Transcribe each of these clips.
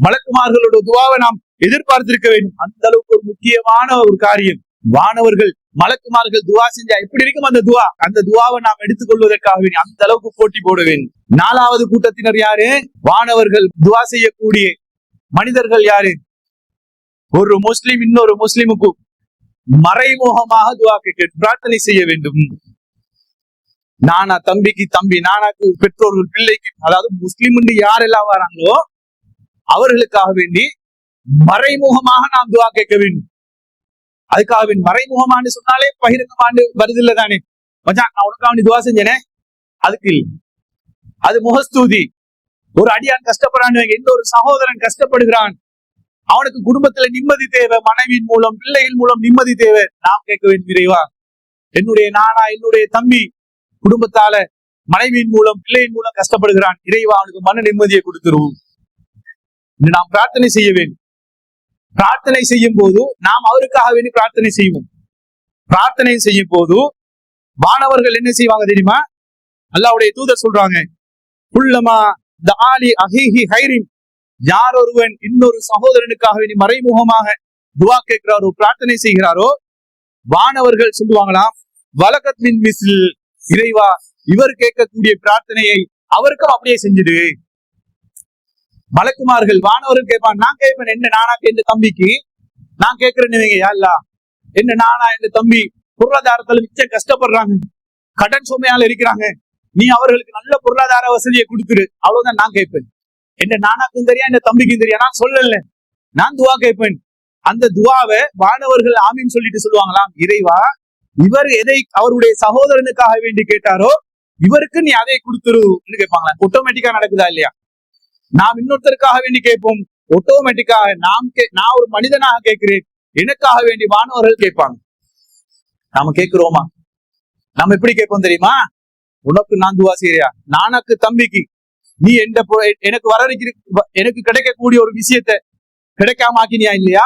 மலக்குமார்களோட துவாவை நாம் எதிர்பார்த்திருக்க வேண்டும். அந்த அளவுக்கு ஒரு முக்கியமான ஒரு காரியம். வானவர்கள் மலக்குமார்கள் துவா செஞ்சா எப்படி இருக்கும் அந்த துவா, அந்த துவாவை நாம் எடுத்துக்கொள்வதற்காக வேண்டி அந்த அளவுக்கு போட்டி போட வேண்டும். 4வது கூட்டத்தினர் யாரு? வானவர்கள் துவா செய்யக்கூடிய மனிதர்கள் யாரு? ஒரு முஸ்லிம் இன்னொரு முஸ்லிமுக்கு மறைமுகமாக துவா கேட்க பிரார்த்தனை செய்ய வேண்டும். நானா தம்பிக்கு தம்பி, நானாக்கு பெற்றோர்கள் பிள்ளைக்கு, அதாவது முஸ்லிம் யாரெல்லாம் வராங்களோ அவர்களுக்காக வேண்டி மறைமுகமாக நாம் துவா கேட்க வேண்டும். அதுக்காக வேண்டி மறைமுகமானு சொன்னாலே பகிரங்கமானு வருது இல்ல தானே, மச்சான் நான் உனக்காக வேண்டி துவா செஞ்சேனே, அதுக்கு இல்லை. அது முகஸ்தூதி. ஒரு அடியான் கஷ்டப்படுறான்னு, எந்த ஒரு சகோதரன் கஷ்டப்படுகிறான், அவனுக்கு குடும்பத்துல நிம்மதி தேவை, மனைவியின் மூலம் பிள்ளைகள் மூலம் நிம்மதி தேவை. நாம் கேட்க வேண்டும், இறைவா என்னுடைய நானா என்னுடைய தம்பி குடும்பத்தால மனைவியின் மூலம் பிள்ளையின் மூலம் கஷ்டப்படுகிறான், இறைவா அவனுக்கு மன நிம்மதியை கொடுத்துருவோம். நாம் பிரார்த்தனை செய்ய வேண்டும். பிரார்த்தனை செய்யும் போது நாம் அவருக்காக வேண்டி பிரார்த்தனை செய்வோம். பிரார்த்தனை செய்யும் போது வானவர்கள் என்ன செய்வாங்க தெரியுமா? அல்லாஹ்வுடைய தூதர் சொல்றாங்க, குல்லமா தஆலி அஹீஹி ஹைரின், யார் ஒருவன் இன்னொரு சகோதரனுக்காக வேண்டி மறைமுகமாக துவா கேட்கிறாரோ, பிரார்த்தனை செய்கிறாரோ, வானவர்கள் சொல்லுவாங்களாம், வலகத் மின் மிஸ்ல், இறைவா இவர் கேட்கக்கூடிய பிரார்த்தனையை அவருக்கும் அப்படியே செஞ்சுடு. மலக்குமார்கள் வானவர்கள் கேட்பான், நான் கேட்பேன் என்ன நானாக்கு எந்த தம்பிக்கு நான் கேட்கிறேன்னு, யா அல்லாஹ் என்ன நானா எந்த தம்பி பொருளாதாரத்துல மிச்சம் கஷ்டப்படுறாங்க, கடன் சுமையால இருக்கிறாங்க, நீ அவர்களுக்கு நல்ல பொருளாதார வசதியை கொடுத்துரு, அவ்வளவுதான் நான் கேட்பேன். என்ன நானாக்கும் தெரியா என் தம்பிக்கும் தெரியா, நான் சொல்லல, நான் துவா கேட்பேன். அந்த துவாவை வானவர்கள் ஆமீன் சொல்லிட்டு சொல்லுவாங்களாம், இறைவா இவர் எதை அவருடைய சகோதரனுக்காக வேண்டி கேட்டாரோ இவருக்கு நீ அதை கொடுத்துருன்னு கேட்பாங்களா. ஆட்டோமேட்டிக்கா நடக்குதா இல்லையா? நாம் இன்னொருத்தருக்காக வேண்டி கேட்போம், ஆட்டோமேட்டிக்காக நான் ஒரு மனிதனாக கேட்கிறேன், எனக்காக வேண்டி வானவர்கள் கேட்பாங்க. நாம கேட்கிறோமா? நாம எப்படி கேட்போம் தெரியுமா? உனக்கு நான் துவா செய்யறியா, நானக்கு தம்பிக்கு நீ எனக்கு எனக்கு கிடைக்கக்கூடிய ஒரு விஷயத்த கிடைக்காம ஆக்கினியா இல்லையா,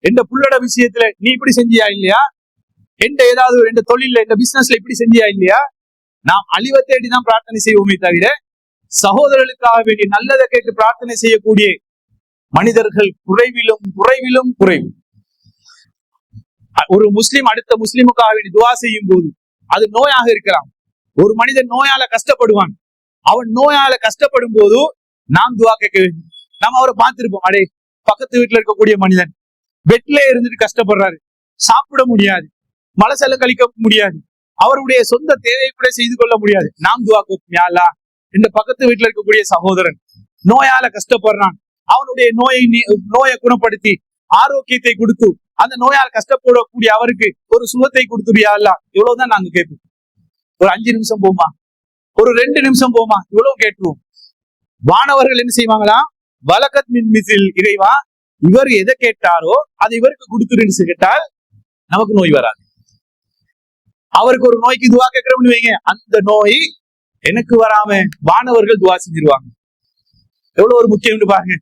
எந்த புள்ளட விஷயத்துல நீ இப்படி செஞ்சியா இல்லையா, எந்த ஏதாவது எந்த தொழில எந்த பிசினஸ்ல இப்படி செஞ்சியா இல்லையா. நாம் அழிவை தேடிதான் பிரார்த்தனை செய்வோமே தவிர சகோதரர்களுக்காக வேண்டி நல்லதை கேட்டு பிரார்த்தனை செய்யக்கூடிய மனிதர்கள் குறைவிலும் குறைவிலும் குறைவு. ஒரு முஸ்லிம் அடுத்த முஸ்லிமுக்காக வேண்டி துவா செய்யும் போது அது நோயாக இருக்கலாம். ஒரு மனிதன் நோயால கஷ்டப்படுவான், அவன் நோயால கஷ்டப்படும் போது நாம் துவா கேட்க வேண்டும். நாம் அவரை பார்த்திருப்போம், அடே பக்கத்து வீட்டுல இருக்கக்கூடிய மனிதன் பெட்ல இருந்துட்டு கஷ்டப்படுறாரு, சாப்பிட முடியாது, மலசல கழிக்க முடியாது, அவருடைய சொந்த தேவையை கூட செய்து கொள்ள முடியாது. நாம் துவா கேட்போம், யா அல்லாஹ் இந்த பக்கத்து வீட்டுல இருக்கக்கூடிய சகோதரன் நோயால கஷ்டப்படுறான், அவனுடைய நோயை குணப்படுத்தி ஆரோக்கியத்தை கொடுத்து அந்த நோயால் கஷ்டப்படக்கூடிய அவருக்கு ஒரு சுகத்தை கொடுத்துறியா அல்லாஹ். இவ்வளவுதான் நாங்க கேட்போம். ஒரு 5 நிமிஷம் போமா, ஒரு 2 நிமிஷம் போமா, இவ்வளவு கேட்டுருவோம். வானவர்கள் என்ன செய்வாங்களா, வலகத் மின் மிசில், இறைவா இவர் எதை கேட்டாரோ அது இவருக்கு கொடுத்துருன்னு கேட்டால் நமக்கு நோய் வராது. அவருக்கு ஒரு நோய்க்கு துவா கேட்கிறோம்னு வைங்க, அந்த நோய் எனக்கு வராம வானவர்கள் துவா செஞ்சிருவாங்க. எவ்வளவு ஒரு முக்கியம் பாருங்க.